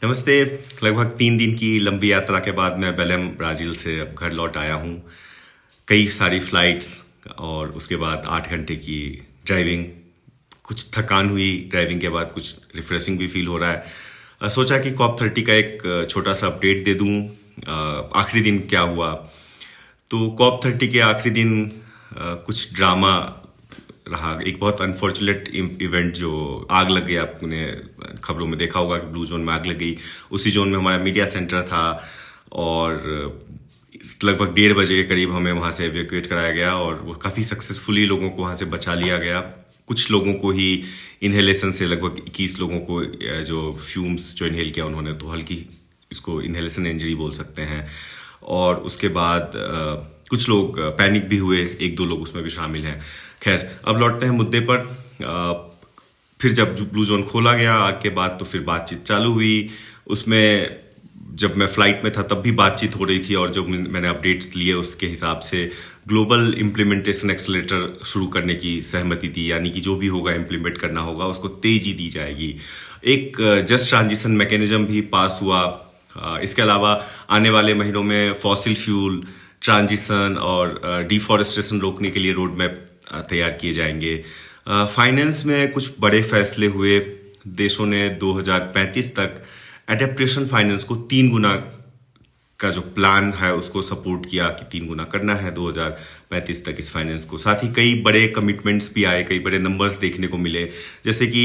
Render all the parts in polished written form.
नमस्ते। लगभग 3 दिन की लंबी यात्रा के बाद मैं बेलेम ब्राज़ील से अब घर लौट आया हूँ। कई सारी फ्लाइट्स और उसके बाद 8 घंटे की ड्राइविंग। कुछ थकान हुई ड्राइविंग के बाद, कुछ रिफ्रेशिंग भी फील हो रहा है। सोचा कि COP30 का एक छोटा सा अपडेट दे दूँ। आखिरी दिन क्या हुआ, तो COP30 के आखिरी दिन कुछ ड्रामा रहा। एक बहुत अनफॉर्चुनेट इवेंट जो आग लग गई, आपने खबरों में देखा होगा कि ब्लू जोन में आग लग गई। उसी जोन में हमारा मीडिया सेंटर था और लगभग 1:30 बजे के करीब हमें वहाँ से एवेक्यूएट कराया गया और वो काफ़ी सक्सेसफुली लोगों को वहाँ से बचा लिया गया। कुछ लोगों को ही इन्हेलेशन से, लगभग 21 लोगों को जो फ्यूम्स जो इन्हेल किया उन्होंने, तो हल्की इसको इन्हेलेशन इंजरी बोल सकते हैं। और उसके बाद कुछ लोग पैनिक भी हुए, 1-2 लोग उसमें भी शामिल हैं। खैर, अब लौटते हैं मुद्दे पर। फिर जब ब्लू जोन खोला गया आग के बाद, तो फिर बातचीत चालू हुई। उसमें जब मैं फ्लाइट में था तब भी बातचीत हो रही थी और जो मैंने अपडेट्स लिए उसके हिसाब से ग्लोबल इम्प्लीमेंटेशन एक्सेलेरेटर शुरू करने की सहमति दी, यानी कि जो भी होगा इम्प्लीमेंट करना होगा उसको तेजी दी जाएगी। एक जस्ट ट्रांजिशन मैकेनिज्म भी पास हुआ। इसके अलावा आने वाले महीनों में फॉसिल फ्यूल ट्रांजिशन और डिफॉरेस्टेशन रोकने के लिए रोड मैप तैयार किए जाएंगे। फाइनेंस में कुछ बड़े फैसले हुए। देशों ने 2035 तक एडेप्टेशन फाइनेंस को 3 गुना का जो प्लान है उसको सपोर्ट किया कि 3 गुना करना है 2035 तक इस फाइनेंस को। साथ ही कई बड़े कमिटमेंट्स भी आए, कई बड़े नंबर्स देखने को मिले, जैसे कि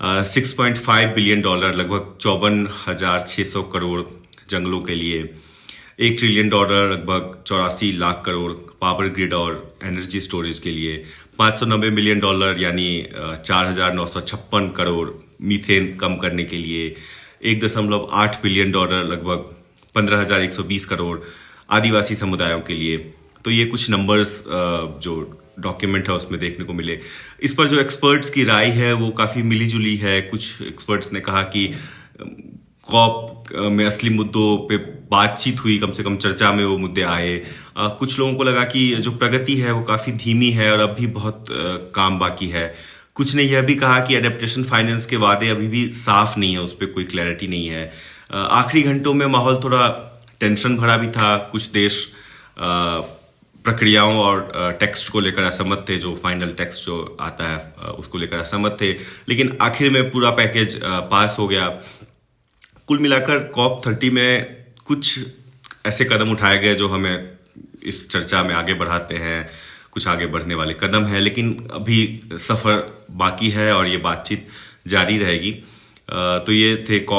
$6.5 बिलियन, लगभग 54,600 करोड़ जंगलों के लिए, $1 ट्रिलियन, लगभग 84 लाख करोड़ पावर ग्रिड और एनर्जी स्टोरेज के लिए, $590 मिलियन यानी 4,956 करोड़ मीथेन कम करने के लिए, $1.8 बिलियन, लगभग 15,120 करोड़ आदिवासी समुदायों के लिए। तो ये कुछ नंबर्स जो डॉक्यूमेंट है उसमें देखने को मिले। इस पर जो एक्सपर्ट्स की राय है वो काफ़ी मिली जुली है। कुछ एक्सपर्ट्स ने कहा कि कॉप में असली मुद्दों पे बातचीत हुई, कम से कम चर्चा में वो मुद्दे आए। कुछ लोगों को लगा कि जो प्रगति है वो काफ़ी धीमी है और अब भी बहुत काम बाकी है। कुछ ने यह भी कहा कि एडेप्टेशन फाइनेंस के वादे अभी भी साफ नहीं है, उस पर कोई क्लैरिटी नहीं है। आखिरी घंटों में माहौल थोड़ा टेंशन भरा भी था। कुछ देश प्रक्रियाओं और टेक्स्ट को लेकर असहमत थे, जो फाइनल टेक्स्ट जो आता है उसको लेकर असहमत थे, लेकिन आखिर में पूरा पैकेज पास हो गया। कुल मिलाकर COP30 में कुछ ऐसे कदम उठाए गए जो हमें इस चर्चा में आगे बढ़ाते हैं। कुछ आगे बढ़ने वाले कदम हैं, लेकिन अभी सफ़र बाकी है और ये बातचीत जारी रहेगी। तो ये थे COP